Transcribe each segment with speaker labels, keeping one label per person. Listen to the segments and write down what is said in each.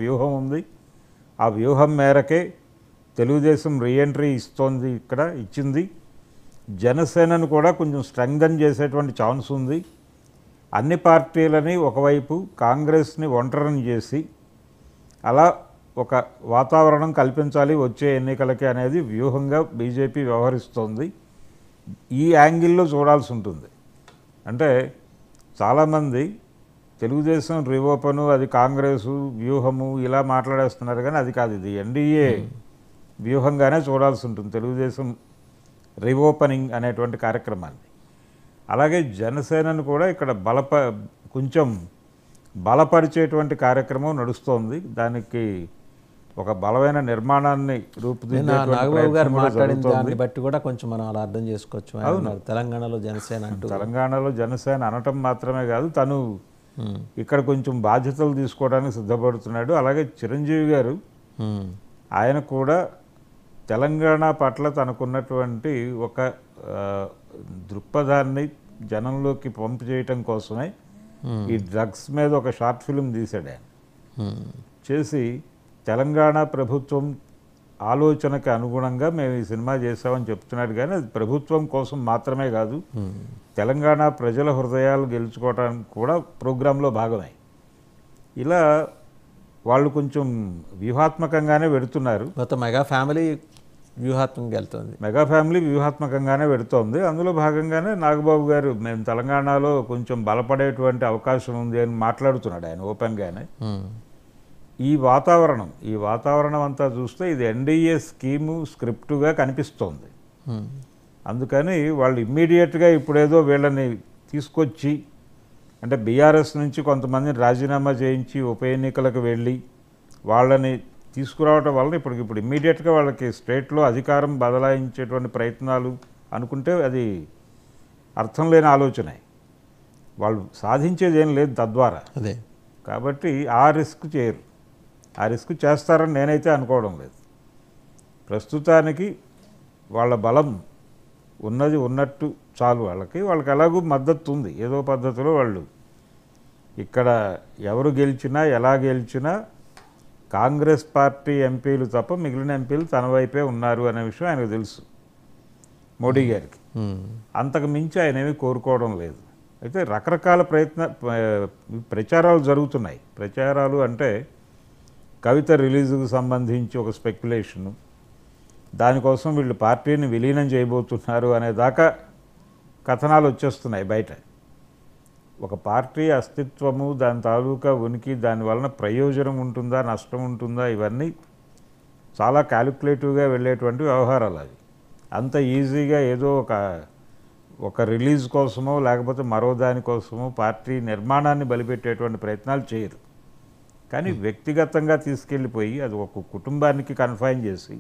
Speaker 1: వ్యూహం ఉంది. ఆ వ్యూహం మేరకే తెలుగుదేశం రీఎంట్రీ ఇస్తోంది, ఇక్కడ ఇచ్చింది. జనసేనను కూడా కొంచెం స్ట్రెంగ్థన్ చేసేటువంటి ఛాన్స్ ఉంది. అన్ని పార్టీలని ఒకవైపు, కాంగ్రెస్ని ఒంటరిని చేసి అలా ఒక వాతావరణం కల్పించాలి వచ్చే ఎన్నికలకి అనేది వ్యూహంగా బీజేపీ వ్యవహరిస్తోంది. ఈ యాంగిల్లో చూడాల్సి ఉంటుంది. అంటే చాలామంది తెలుగుదేశం రీఓపెను, అది కాంగ్రెసు వ్యూహము ఇలా మాట్లాడేస్తున్నారు, కానీ అది కాదు. ఇది ఎన్డీఏ వ్యూహంగానే చూడాల్సి ఉంటుంది తెలుగుదేశం రీఓపెనింగ్ అనేటువంటి కార్యక్రమాన్ని. అలాగే జనసేనను కూడా ఇక్కడ కొంచెం బలపరిచేటువంటి కార్యక్రమం నడుస్తోంది. దానికి ఒక బలమైన నిర్మాణాన్ని
Speaker 2: నాగబాబు గారు మాట్లాడిన దాన్ని బట్టి కూడా కొంచెం మనం అలా అర్థం చేసుకోవచ్చు. తెలంగాణలో జనసేన అంటూ,
Speaker 1: తెలంగాణలో జనసేన అనటం మాత్రమే కాదు, తను ఇక్కడ కొంచెం బాధ్యతలు తీసుకోవడానికి సిద్ధపడుతున్నాడు. అలాగే చిరంజీవి గారు, ఆయన కూడా తెలంగాణ పట్ల తనకున్నటువంటి ఒక దృక్పథాన్ని జనంలోకి పంపు చేయటం కోసమే ఈ డ్రగ్స్ మీద ఒక షార్ట్ ఫిల్మ్ తీశాడు. ఆయన చేసి తెలంగాణ ప్రభుత్వం ఆలోచనకి అనుగుణంగా మేము ఈ సినిమా చేసామని చెప్తున్నాడు. కానీ అది ప్రభుత్వం కోసం మాత్రమే కాదు, తెలంగాణ ప్రజల హృదయాలు గెలుచుకోవడానికి కూడా ప్రోగ్రాంలో భాగమే. ఇలా వాళ్ళు కొంచెం వ్యూహాత్మకంగానే పెడుతున్నారు.
Speaker 2: మొత్తం మెగా ఫ్యామిలీ వ్యూహాత్మకంగా వెళ్తుంది.
Speaker 1: మెగా ఫ్యామిలీ వ్యూహాత్మకంగానే పెడుతోంది. అందులో భాగంగానే నాగబాబు గారు మేము తెలంగాణలో కొంచెం బలపడేటువంటి అవకాశం ఉంది అని మాట్లాడుతున్నాడు ఆయన ఓపెన్గానే. ఈ వాతావరణం అంతా చూస్తే ఇది ఎన్డీఏ స్కీము స్క్రిప్టుగా కనిపిస్తోంది. అందుకని వాళ్ళు ఇమ్మీడియట్గా ఇప్పుడేదో వీళ్ళని తీసుకొచ్చి, అంటే బీఆర్ఎస్ నుంచి కొంతమందిని రాజీనామా చేయించి ఉప ఎన్నికలకు వెళ్ళి వాళ్ళని తీసుకురావటం వలన ఇప్పుడు ఇమ్మీడియట్గా వాళ్ళకి స్టేట్లో అధికారం బదలాయించేటువంటి ప్రయత్నాలు అనుకుంటే అది అర్థం లేని ఆలోచనే. వాళ్ళు సాధించేది ఏం లేదు తద్వారా.
Speaker 2: అదే
Speaker 1: కాబట్టి ఆ రిస్క్ చేయరు. ఆ రిస్క్ చేస్తారని నేనైతే అనుకోవడం లేదు. ప్రస్తుతానికి వాళ్ళ బలం ఉన్నది ఉన్నట్టు చాలు. వాళ్ళకి ఎలాగూ మద్దతు ఉంది. ఏదో పద్ధతిలో వాళ్ళు ఇక్కడ ఎవరు గెలిచినా ఎలా గెలిచినా కాంగ్రెస్ పార్టీ ఎంపీలు తప్ప మిగిలిన ఎంపీలు తన వైపే ఉన్నారు అనే విషయం ఆయనకు తెలుసు, మోడీ గారికి. అంతకు మించి ఆయన ఏమీ కోరుకోవడం లేదు. అయితే రకరకాల ప్రచారాలు జరుగుతున్నాయి. ప్రచారాలు అంటే కవిత రిలీజుకు సంబంధించి ఒక స్పెక్యులేషను, దానికోసం వీళ్ళు పార్టీని విలీనం చేయబోతున్నారు అనేదాకా కథనాలు వచ్చేస్తున్నాయి బయట. ఒక పార్టీ అస్తిత్వము, దాని తాలూకా ఉనికి, దాని వలన ప్రయోజనం ఉంటుందా నష్టం ఉంటుందా, ఇవన్నీ చాలా క్యాలిక్యులేటివ్గా వెళ్ళేటువంటి వ్యవహారాలు. అవి అంత ఈజీగా ఏదో ఒక రిలీజ్ కోసమో లేకపోతే మరో దానికోసమో పార్టీ నిర్మాణాన్ని బలిపెట్టేటువంటి ప్రయత్నాలు చేయరు. కానీ వ్యక్తిగతంగా తీసుకెళ్ళిపోయి అది ఒక కుటుంబానికి కన్ఫైన్ చేసి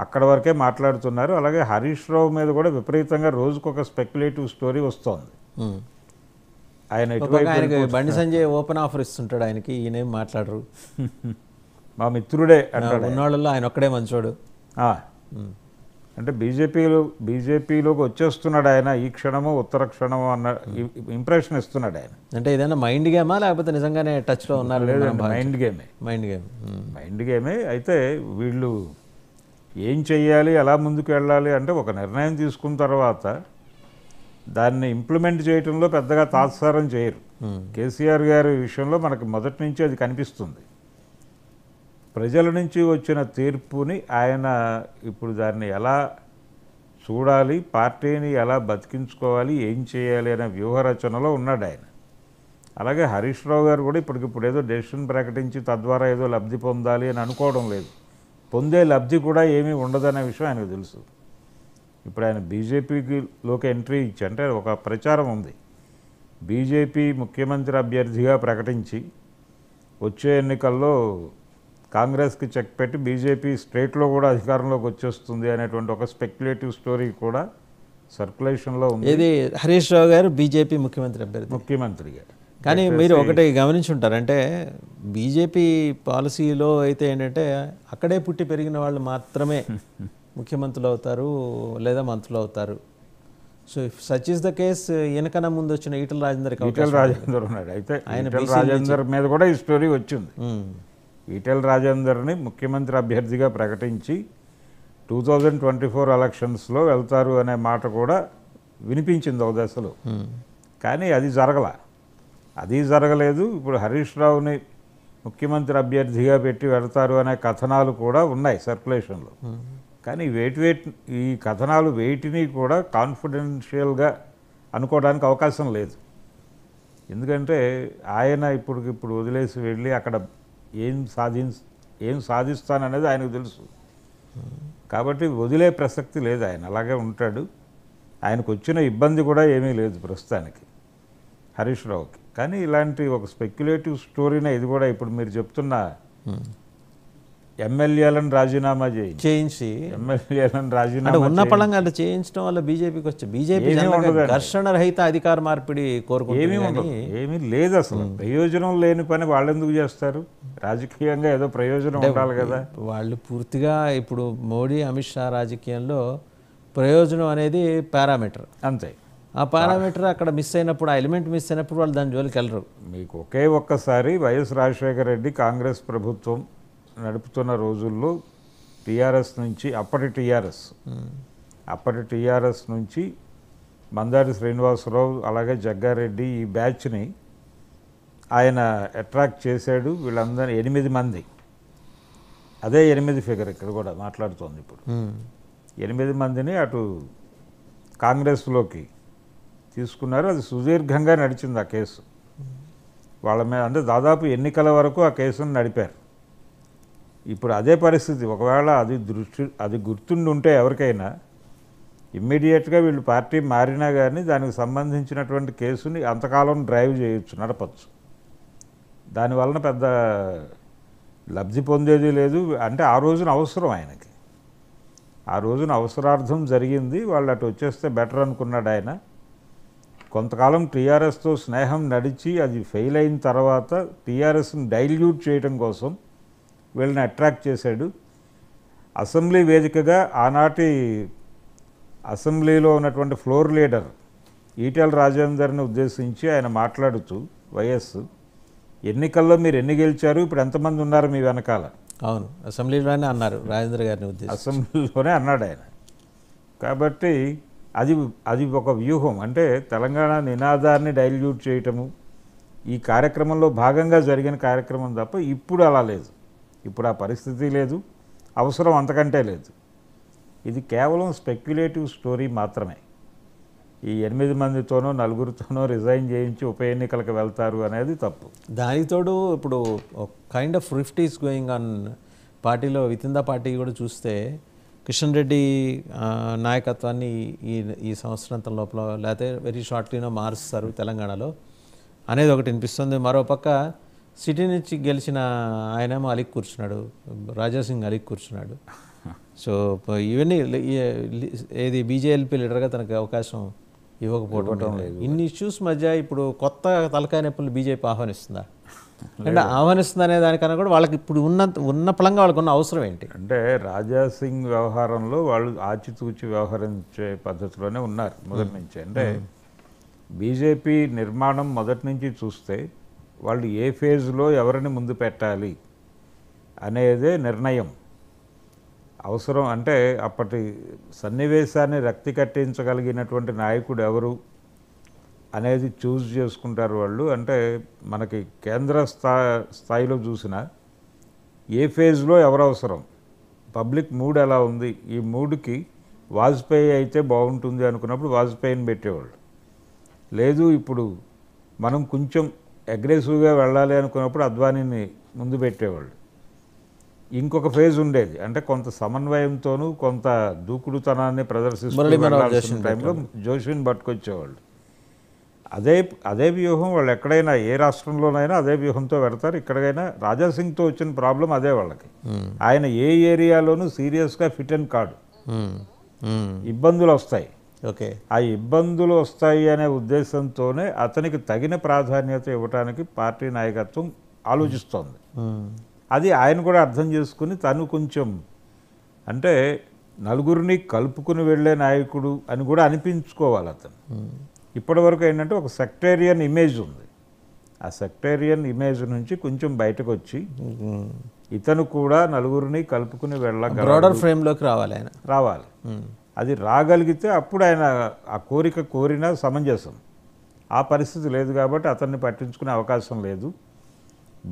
Speaker 1: అక్కడ వరకే మాట్లాడుతున్నారు. అలాగే హరీష్ రావు మీద కూడా విపరీతంగా రోజుకొక స్పెక్యులేటివ్ స్టోరీ వస్తోంది.
Speaker 2: ఆయనకి బండి సంజయ్ ఓపెన్ ఆఫర్ ఇస్తుంటాడు ఆయనకి, ఈయనేం మాట్లాడరు.
Speaker 1: మా మిత్రుడే అంటాడు.
Speaker 2: ఉన్నవాళ్ళలో ఆయన ఒక్కడే మంచోడు.
Speaker 1: అంటే బీజేపీలోకి వచ్చేస్తున్నాడు ఆయన ఈ క్షణము ఉత్తర క్షణము అన్న ఇంప్రెషన్ ఇస్తున్నాడు ఆయన.
Speaker 2: అంటే ఏదైనా మైండ్ గేమా లేకపోతే నిజంగానే టచ్లో ఉన్నారు?
Speaker 1: మైండ్ గేమే. అయితే వీళ్ళు ఏం చెయ్యాలి, ఎలా ముందుకు వెళ్ళాలి అంటే ఒక నిర్ణయం తీసుకున్న తర్వాత దాన్ని ఇంప్లిమెంట్ చేయడంలో పెద్దగా తాత్సారం చేయరు. కేసీఆర్ గారి విషయంలో మనకు మొదటి నుంచి అది కనిపిస్తుంది. ప్రజల నుంచి వచ్చిన తీర్పుని ఆయన ఇప్పుడు దాన్ని ఎలా చూడాలి, పార్టీని ఎలా బతికించుకోవాలి, ఏం చేయాలి అనే వ్యూహరచనలో ఉన్నాడు ఆయన. అలాగే హరీష్ రావు గారు కూడా ఇప్పటికిప్పుడు ఏదో డెసిషన్ ప్రకటించి తద్వారా ఏదో లబ్ధి పొందాలి అని అనుకోవడం లేదు. పొందే లబ్ధి కూడా ఏమీ ఉండదనే విషయం ఆయనకు తెలుసు. ఇప్పుడు ఆయన బీజేపీలోకి ఎంట్రీ ఇచ్చి, అంటే ఒక ప్రచారం ఉంది, బీజేపీ ముఖ్యమంత్రి అభ్యర్థిగా ప్రకటించి వచ్చే ఎన్నికల్లో కాంగ్రెస్కి చెక్ పెట్టి బీజేపీ స్టేట్లో కూడా అధికారంలోకి వచ్చేస్తుంది అనేటువంటి ఒక స్పెక్యులేటివ్ స్టోరీ కూడా సర్క్యులేషన్లో ఉంది.
Speaker 2: ఇది హరీష్ రావు గారు బీజేపీ ముఖ్యమంత్రిగా. కానీ మీరు ఒకటి గమనించుంటారు, అంటే బీజేపీ పాలసీలో అయితే ఏంటంటే అక్కడే పుట్టి పెరిగిన వాళ్ళు మాత్రమే ముఖ్యమంత్రులు అవుతారు లేదా మంత్రులు అవుతారు. So if such is the case వెనకన ముందు వచ్చిన ఈటల రాజేందర్కి
Speaker 1: ఈటెల రాజేందర్ ఉన్నాడు. అయితే ఈటెల రాజేందర్ మీద కూడా ఈ స్టోరీ వచ్చింది. ఈటెల రాజేందర్ని ముఖ్యమంత్రి అభ్యర్థిగా ప్రకటించి 2024 ఎలక్షన్స్లో వెళ్తారు అనే మాట కూడా వినిపించింది ఒక దశలో. కానీ అది జరగలేదు. ఇప్పుడు హరీష్ రావుని ముఖ్యమంత్రి అభ్యర్థిగా పెట్టి వెళ్తారు అనే కథనాలు కూడా ఉన్నాయి సర్క్యులేషన్లో. కానీ ఈ కథనాలు వేటిని కూడా కాన్ఫిడెన్షియల్గా అనుకోవడానికి అవకాశం లేదు. ఎందుకంటే ఆయన ఇప్పుడు వదిలేసి వెళ్ళి అక్కడ ఏం సాధిస్తాననేది ఆయనకు తెలుసు. కాబట్టి వదిలే ప్రసక్తి లేదు. ఆయన అలాగే ఉంటాడు. ఆయనకు వచ్చిన ఇబ్బంది కూడా ఏమీ లేదు ప్రస్తుతానికి హరీష్ రావుకి. కానీ ఇలాంటి ఒక స్పెక్యులేటివ్ స్టోరీనే ఇది కూడా. ఇప్పుడు మీరు చెప్తున్న ఎమ్మెల్యేలను రాజీనామా చేయించి ఎమ్మెల్యేలను రాజీనామా
Speaker 2: ఉన్న పళంగా అట్లా చేయించడం వల్ల బీజేపీకి వచ్చే బీజేపీ ఘర్షణ రహిత అధికార మార్పిడి కోరుకుంటుంది.
Speaker 1: ఏమీ లేదు అసలు. ప్రయోజనం లేని పని వాళ్ళు ఎందుకు చేస్తారు? రాజకీయంగా ఏదో ప్రయోజనం ఉండాలి కదా.
Speaker 2: వాళ్ళు పూర్తిగా ఇప్పుడు మోడీ అమిత్ షా రాజకీయంలో ప్రయోజనం అనేది పారామీటర్.
Speaker 1: అంతే.
Speaker 2: ఆ పారామీటర్ అక్కడ మిస్ అయినప్పుడు, ఆ ఎలిమెంట్ మిస్ అయినప్పుడు వాళ్ళు దాని జోలికి వెళ్ళరు.
Speaker 1: మీకు ఒక్కసారి వైఎస్ రాజశేఖర రెడ్డి కాంగ్రెస్ ప్రభుత్వం నడుపుతున్న రోజుల్లో టీఆర్ఎస్ నుంచి అప్పటి టీఆర్ఎస్ నుంచి మందారి శ్రీనివాసరావు అలాగే జగ్గారెడ్డి ఈ బ్యాచ్ని ఆయన అట్రాక్ట్ చేశాడు. వీళ్ళందరూ 8 మంది, అదే 8 ఫిగర్ ఇక్కడ కూడా మాట్లాడుతోంది. ఇప్పుడు 8 మందిని అటు కాంగ్రెస్లోకి తీసుకున్నారు. అది సుదీర్ఘంగా నడిచింది ఆ కేసు వాళ్ళ మీద. అంటే దాదాపు ఎన్నికల వరకు ఆ కేసును నడిపారు. ఇప్పుడు అదే పరిస్థితి. ఒకవేళ అది గుర్తుండి ఉంటే ఎవరికైనా ఇమ్మీడియట్గా వీళ్ళు పార్టీ మారినా కానీ దానికి సంబంధించినటువంటి కేసుని అంతకాలం డ్రైవ్ చేయొచ్చు, నడపచ్చు. దానివలన పెద్ద లబ్ధి పొందేది లేదు. అంటే ఆ రోజున అవసరం ఆయనకి, ఆ రోజున అవసరార్థం జరిగింది. వాళ్ళు అటు వచ్చేస్తే బెటర్ అనుకున్నాడు ఆయన. కొంతకాలం టీఆర్ఎస్తో స్నేహం నడిచి అది ఫెయిల్ అయిన తర్వాత టీఆర్ఎస్ని డైల్యూట్ చేయడం కోసం వీళ్ళని అట్రాక్ట్ చేశాడు. అసెంబ్లీ వేదికగా ఆనాటి అసెంబ్లీలో ఉన్నటువంటి ఫ్లోర్ లీడర్ ఈటెల రాజేందర్ని ఉద్దేశించి ఆయన మాట్లాడుతూ, వైఎస్ ఎన్నికల్లో మీరు ఎన్ని గెలిచారు, ఇప్పుడు ఎంతమంది ఉన్నారు మీ వెనకాల?
Speaker 2: అవును, అసెంబ్లీలోనే అన్నారు రాజేంద్ర గారిని ఉద్దేశించి.
Speaker 1: అసెంబ్లీలోనే అన్నాడు ఆయన. కాబట్టి అది ఒక వ్యూహం. అంటే తెలంగాణ నినాదాన్ని డైల్యూట్ చేయటము ఈ కార్యక్రమంలో భాగంగా జరిగిన కార్యక్రమం తప్ప ఇప్పుడు అలా లేదు. ఇప్పుడు ఆ పరిస్థితి లేదు, అవసరం అంతకంటే లేదు. ఇది కేవలం స్పెక్యులేటివ్ స్టోరీ మాత్రమే. ఈ 8 మందితోనో 4తోనో రిజైన్ చేయించి ఉప ఎన్నికలకు వెళ్తారు అనేది తప్పు.
Speaker 2: దానికి తోడు ఇప్పుడు kind of rift is going on పార్టీలో, విత్ ఇన్ ద పార్టీ కూడా చూస్తే కిషన్ రెడ్డి నాయకత్వాన్ని ఈ సంవత్సరాంతం లోపల లేకపోతే వెరీ షార్ట్లీనో మారుస్తారు తెలంగాణలో అనేది ఒకటి వినిపిస్తుంది. మరోపక్క సిటీ నుంచి గెలిచిన ఆయనేమో అలిక్ కూర్చున్నాడు, రాజాసింగ్ అలిక్ కూర్చున్నాడు. సో ఇవన్నీ ఏది బీజేఎల్పీ లీడర్గా తనకు అవకాశం ఇవ్వకపోవడం లేదు. ఇన్ని ఇష్యూస్ మధ్య ఇప్పుడు కొత్త తలకాయ నొప్పులు బీజేపీ ఆహ్వానిస్తుందా? అంటే ఆహ్వానిస్తుంది అనే దానికన్నా కూడా వాళ్ళకి ఇప్పుడు ఉన్న పలంగా వాళ్ళకు ఉన్న అవసరం ఏంటి
Speaker 1: అంటే, రాజాసింగ్ వ్యవహారంలో వాళ్ళు ఆచితూచి వ్యవహరించే పద్ధతిలోనే ఉన్నారు మొదటి నుంచి. అంటే బీజేపీ నిర్మాణం మొదటి నుంచి చూస్తే వాళ్ళు ఏ ఫేజ్లో ఎవరిని ముందు పెట్టాలి అనేదే నిర్ణయం అవసరం. అంటే అప్పటి సన్నివేశాన్ని రక్తి కట్టించగలిగినటువంటి నాయకుడు ఎవరు అనేది చూస్ చేసుకుంటారు వాళ్ళు. అంటే మనకి కేంద్ర స్థాయిలో చూసినా ఏ ఫేజ్లో ఎవరు అవసరం, పబ్లిక్ మూడ్ ఎలా ఉంది, ఈ మూడ్కి వాజ్పేయి అయితే బాగుంటుంది అనుకున్నప్పుడు వాజ్పేయిని పెట్టేవాళ్ళు. లేదు ఇప్పుడు మనం కొంచెం అగ్రెసివ్గా వెళ్ళాలి అనుకున్నప్పుడు అద్వానీని ముందు పెట్టేవాళ్ళు. ఇంకొక ఫేజ్ ఉండేది, అంటే కొంత సమన్వయంతోనూ కొంత దూకుడుతనాన్ని ప్రదర్శిస్తూ వెళ్ళాల్సిన టైంలో జోషిని పట్టుకొచ్చేవాళ్ళు. అదే వ్యూహం వాళ్ళు ఎక్కడైనా ఏ రాష్ట్రంలోనైనా అదే వ్యూహంతో పెడతారు. ఎక్కడికైనా రాజాసింగ్తో వచ్చిన ప్రాబ్లం అదే వాళ్ళకి. ఆయన ఏ ఏరియాలోనూ సీరియస్గా ఫిట్ అండ్ కాడు, ఇబ్బందులు వస్తాయి.
Speaker 2: ఓకే,
Speaker 1: ఆ ఇబ్బందులు వస్తాయి అనే ఉద్దేశంతోనే అతనికి తగిన ప్రాధాన్యత ఇవ్వడానికి పార్టీ నాయకత్వం ఆలోచిస్తోంది. అది ఆయన కూడా అర్థం చేసుకుని తను కొంచెం అంటే నలుగురిని కలుపుకుని వెళ్ళే నాయకుడు అని కూడా అనిపించుకోవాలి అతను. ఇప్పటివరకు ఏంటంటే ఒక సెక్టేరియన్ ఇమేజ్ ఉంది. ఆ సెక్టేరియన్ ఇమేజ్ నుంచి కొంచెం బయటకు వచ్చి ఇతను కూడా నలుగురిని కలుపుకుని వెళ్ళగలడు,
Speaker 2: బ్రాడర్ ఫ్రేమ్లోకి రావాలి ఆయన.
Speaker 1: రావాలి. అది రాగలిగితే అప్పుడు ఆయన ఆ కోరిక కోరినా సమంజసం. ఆ పరిస్థితి లేదు కాబట్టి అతన్ని పట్టించుకునే అవకాశం లేదు.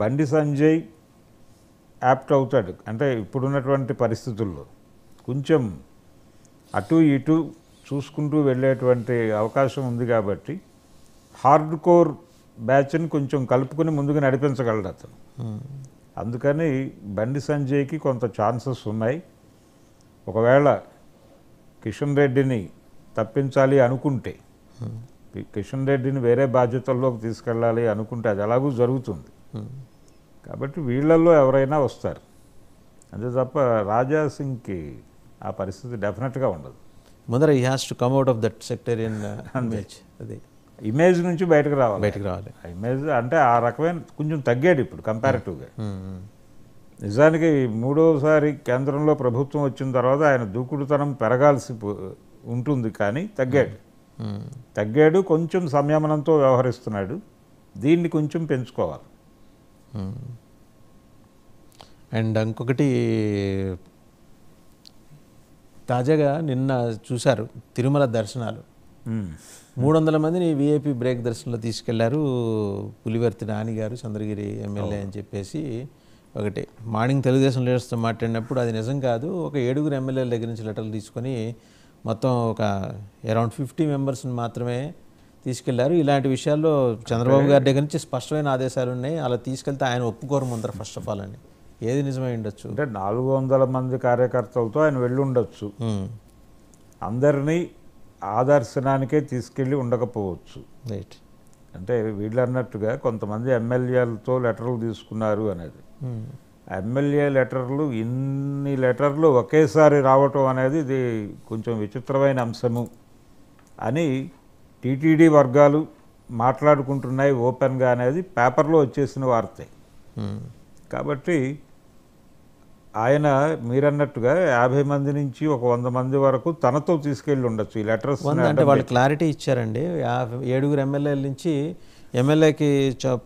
Speaker 1: బండి సంజయ్ యాప్ట్ అవుతాడు, అంటే ఇప్పుడున్నటువంటి పరిస్థితుల్లో కొంచెం అటు ఇటు చూసుకుంటూ వెళ్ళేటువంటి అవకాశం ఉంది కాబట్టి హార్డ్ కోర్ బ్యాచ్ని కొంచెం కలుపుకుని ముందుకు నడిపించగలడు అతను. అందుకని బండి సంజయ్కి కొంత ఛాన్సెస్ ఉన్నాయి. ఒకవేళ కిషన్ రెడ్డిని తప్పించాలి అనుకుంటే, కిషన్ రెడ్డిని వేరే బాధ్యతల్లోకి తీసుకెళ్ళాలి అనుకుంటే అది ఎలాగూ జరుగుతుంది. కాబట్టి వీళ్ళల్లో ఎవరైనా వస్తారు. అంతే తప్ప రాజా సింగ్కి ఆ పరిస్థితి డెఫినెట్గా ఉండదు.
Speaker 2: ముందర he has to come out of that sectarian image. అది
Speaker 1: ఇమేజ్ నుంచి బయటకు రావాలి.
Speaker 2: ఆ
Speaker 1: ఇమేజ్ అంటే ఆ రకమైన కొంచెం తగ్గాడు ఇప్పుడు కంపారిటివ్గా. నిజానికి మూడోసారి కేంద్రంలో ప్రభుత్వం వచ్చిన తర్వాత ఆయన దూకుడుతనం పెరగాల్సి ఉంటుంది, కానీ తగ్గాడు. కొంచెం సంయమనంతో వ్యవహరిస్తున్నాడు. దీన్ని కొంచెం పెంచుకోవాలి.
Speaker 2: అండ్ ఇంకొకటి, తాజాగా నిన్న చూశారు తిరుమల దర్శనాలు. 300 మందిని విఐపి బ్రేక్ దర్శనంలో తీసుకెళ్లారు. పులివర్తి నాని గారు, చంద్రగిరి ఎమ్మెల్యే అని చెప్పేసి ఒకటి మార్నింగ్ తెలుగుదేశం లీడర్స్తో మాట్లాడినప్పుడు అది నిజం కాదు, ఒక 7 ఎమ్మెల్యేల దగ్గర నుంచి లెటర్లు తీసుకొని మొత్తం ఒక అరౌండ్ 50 మెంబర్స్ని మాత్రమే తీసుకెళ్లారు. ఇలాంటి విషయాల్లో చంద్రబాబు గారి దగ్గర నుంచి స్పష్టమైన ఆదేశాలు ఉన్నాయి. అలా తీసుకెళ్తే ఆయన ఒప్పుకోరు ముందర ఫస్ట్ ఆఫ్ ఆల్ అని. ఏది నిజమై ఉండొచ్చు
Speaker 1: అంటే 400 మంది కార్యకర్తలతో ఆయన వెళ్ళి ఉండొచ్చు. అందరినీ ఆదర్శనానికే తీసుకెళ్ళి ఉండకపోవచ్చు.
Speaker 2: రైట్.
Speaker 1: అంటే వీళ్ళు అన్నట్టుగా కొంతమంది ఎమ్మెల్యేలతో లెటర్లు తీసుకున్నారు అనేది. ఎమ్మెల్యే లెటర్లు, ఇన్ని లెటర్లు ఒకేసారి రావటం అనేది ఇది కొంచెం విచిత్రమైన అంశము అని టీటీడీ వర్గాలు మాట్లాడుకుంటున్నాయి ఓపెన్గా అనేది పేపర్లో వచ్చేసిన వార్తే. కాబట్టి ఆయన మీరన్నట్టుగా 50 మంది నుంచి ఒక 100 మంది వరకు తనతో తీసుకెళ్ళి ఉండొచ్చు ఈ లెటర్స్.
Speaker 2: అంటే వాళ్ళు క్లారిటీ ఇచ్చారండి. 7 ఎమ్మెల్యేల నుంచి ఎమ్మెల్యేకి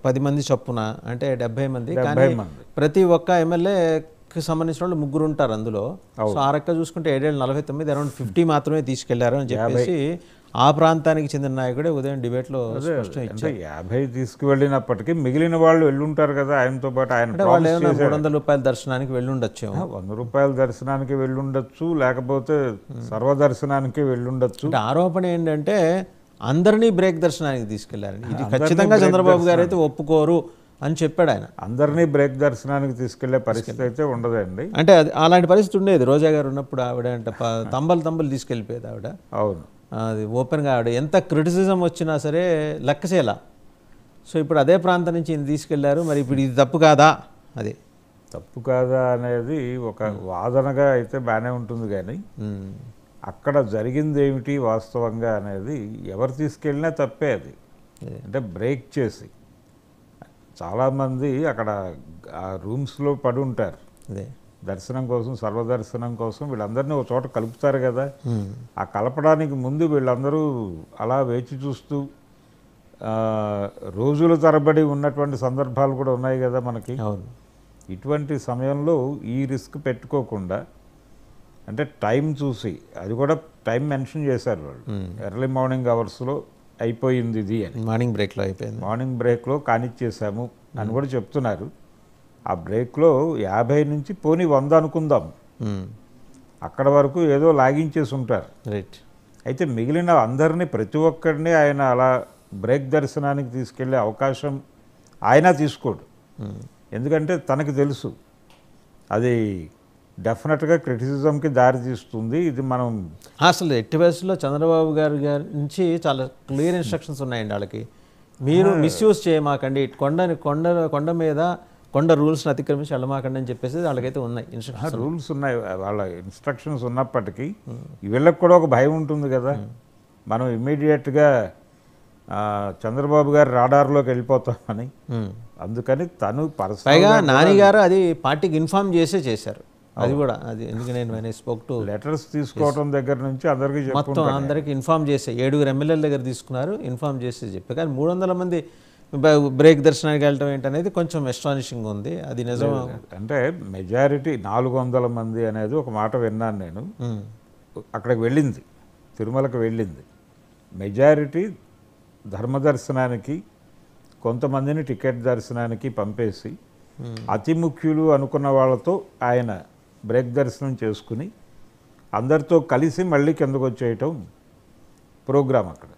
Speaker 2: 10 మంది చొప్పున అంటే 70 మంది. కానీ ప్రతి ఒక్క ఎమ్మెల్యేకి సంబంధించిన వాళ్ళు 3 ఉంటారు అందులో. సో ఆ రకంగా చూసుకుంటే 7-49 అరౌండ్ 50 మాత్రమే తీసుకెళ్లారు అని చెప్పేసి ఆ ప్రాంతానికి చెందిన నాయకుడే ఉదయం డిబేట్లో స్పష్టం ఇచ్చారు.
Speaker 1: 50 తీసుకువెళ్ళినప్పటికీ మిగిలిన వాళ్ళు వెళ్ళుంటారు కదా ఆయనతో పాటు. ఆయన
Speaker 2: వాళ్ళు ఏమైనా 300 రూపాయల దర్శనానికి వెళ్ళుండొచ్చు,
Speaker 1: 100 రూపాయల దర్శనానికి వెళ్ళుండొచ్చు, లేకపోతే సర్వదర్శనానికి వెళ్ళుండొచ్చు.
Speaker 2: అంటే ఆరోపణ ఏంటంటే అందరినీ బ్రేక్ దర్శనానికి తీసుకెళ్లారని. ఇది ఖచ్చితంగా చంద్రబాబు గారు అయితే ఒప్పుకోరు అని చెప్పాడు ఆయన.
Speaker 1: అందరినీ బ్రేక్ దర్శనానికి తీసుకెళ్లే పరిస్థితి అయితే ఉండదండి.
Speaker 2: అంటే అలాంటి పరిస్థితి ఉండేది రోజా గారు ఉన్నప్పుడు. ఆవిడ అంటే తంబలు తీసుకెళ్ళిపోయేది ఆవిడ.
Speaker 1: అవును,
Speaker 2: అది ఓపెన్గా ఆవిడ ఎంత క్రిటిసిజం వచ్చినా సరే లెక్కసేలా. సో ఇప్పుడు అదే ప్రాంతం నుంచి ఈయన తీసుకెళ్లారు. మరి ఇప్పుడు ఇది తప్పు కాదా? అది
Speaker 1: తప్పు కాదా అనేది ఒక వాదనగా అయితే బాగానే ఉంటుంది, కానీ అక్కడ జరిగింది ఏమిటి వాస్తవంగా అనేది ఎవరు తీసుకెళ్ళినా తప్పే. అది అంటే బ్రేక్ చేసి చాలామంది అక్కడ ఆ రూమ్స్లో పడి ఉంటారు
Speaker 2: అదే
Speaker 1: దర్శనం కోసం, సర్వదర్శనం కోసం. వీళ్ళందరినీ ఒక చోట కలుపుతారు కదా. ఆ కలపడానికి ముందు వీళ్ళందరూ అలా వేచి చూస్తూ రోజుల తరబడి ఉన్నటువంటి సందర్భాలు కూడా ఉన్నాయి కదా మనకి. ఇటువంటి సమయంలో ఈ రిస్క్ పెట్టుకోకుండా, అంటే టైం చూసి, అది కూడా టైం మెన్షన్ చేశారు వాళ్ళు, ఎర్లీ మార్నింగ్ అవర్స్లో అయిపోయింది ఇది అని.
Speaker 2: మార్నింగ్ బ్రేక్లో అయిపోయింది,
Speaker 1: మార్నింగ్ బ్రేక్లో కానిచ్చేసాము అని కూడా చెప్తున్నారు. ఆ బ్రేక్లో 50 నుంచి పోనీ 100 అనుకుందాం, అక్కడ వరకు ఏదో లాగించేసి ఉంటారు.
Speaker 2: రైట్.
Speaker 1: అయితే మిగిలిన అందరినీ, ప్రతి ఒక్కరిని ఆయన అలా బ్రేక్ దర్శనానికి తీసుకెళ్లే అవకాశం ఆయన తీసుకోడు. ఎందుకంటే తనకు తెలుసు అది డెఫినెట్గా క్రిటిసిజంకి దారి తీస్తుంది. ఇది మనం
Speaker 2: అసలు ఎట్టి వయసులో చంద్రబాబు గారి నుంచి చాలా క్లియర్ ఇన్స్ట్రక్షన్స్ ఉన్నాయండి వాళ్ళకి. మీరు మిస్యూజ్ చేయమాకండి, కొండ మీద కొండ రూల్స్ని అతిక్రమించి వెళ్ళమాకండి అని చెప్పేసి వాళ్ళకైతే ఉన్నాయి ఇన్స్ట్రక్షన్స్.
Speaker 1: రూల్స్ ఉన్నాయి, వాళ్ళ ఇన్స్ట్రక్షన్స్ ఉన్నప్పటికీ వీళ్ళకి కూడా ఒక భయం ఉంటుంది కదా. మనం ఇమ్మీడియట్గా చంద్రబాబు గారు రాడార్లోకి వెళ్ళిపోతామని. అందుకని తను
Speaker 2: పైగా నానిగారు అది పార్టీకి ఇన్ఫార్మ్ చేశారు. అది కూడా అది ఎందుకంటే నేను స్పోక్ టు
Speaker 1: లెటర్స్ తీసుకోవడం దగ్గర నుంచి అందరికీ
Speaker 2: మొత్తం అందరికీ ఇన్ఫామ్ చేసే 7 ఎమ్మెల్యేల దగ్గర తీసుకున్నారు, ఇన్ఫామ్ చేసి చెప్పారు. కానీ 300 మంది బ్రేక్ దర్శనానికి వెళ్ళటం ఏంటనేది కొంచెం ఎస్టానిషింగ్ ఉంది. అది నిజం
Speaker 1: అంటే మెజారిటీ 400 మంది అనేది ఒక మాట విన్నాను నేను. అక్కడికి వెళ్ళింది, తిరుమలకు వెళ్ళింది మెజారిటీ ధర్మదర్శనానికి, కొంతమందిని టికెట్ దర్శనానికి పంపేసి అతి ముఖ్యులు అనుకున్న వాళ్ళతో ఆయన బ్రేక్ దర్శనం చేసుకుని అందరితో కలిసి మళ్ళీ కిందకు వచ్చేయటం ప్రోగ్రాం అక్కడ.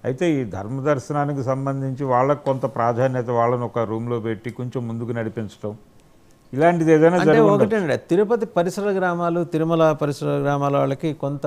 Speaker 1: అయితే ఈ ధర్మ దర్శనానికి సంబంధించి వాళ్ళకు కొంత ప్రాధాన్యత, వాళ్ళని ఒక రూమ్లో పెట్టి కొంచెం ముందుకు నడిపించడం ఇలాంటిది ఏదైనా
Speaker 2: ఒకటండి. తిరుపతి పరిసర గ్రామాలు, తిరుమల పరిసర గ్రామాల వాళ్ళకి కొంత